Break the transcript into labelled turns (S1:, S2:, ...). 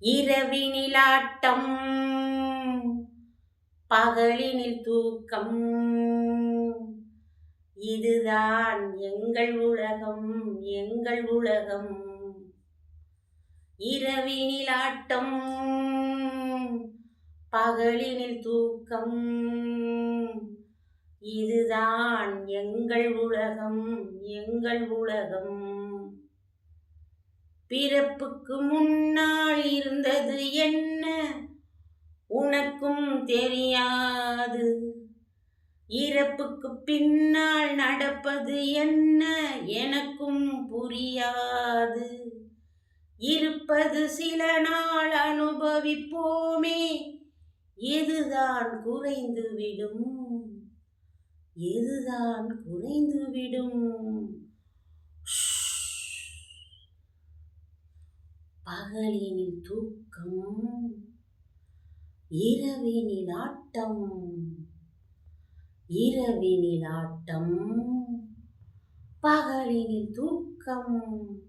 S1: இரவினிலாட்டம் பகலினில் தூக்கம். இதுதான் எங்கள் உலகம், எங்கள் உலகம். இரவினிலாட்டம் பகலினில் தூக்கம். இதுதான் எங்கள் உலகம், எங்கள் உலகம். பிறப்புக்கு முன்னால் இருந்தது என்ன உனக்கும் தெரியாது. இறப்புக்கு பின்னால் நடப்பது என்ன எனக்கும் புரியாது. இருப்பது சில நாள் அனுபவிப்போமே, எதுதான் குறைந்துவிடும், எதுதான் குறைந்துவிடும். பகலினில் தூக்கம், இரவினில் ஆட்டம். இரவினில் ஆட்டம், பகலினில் தூக்கம்.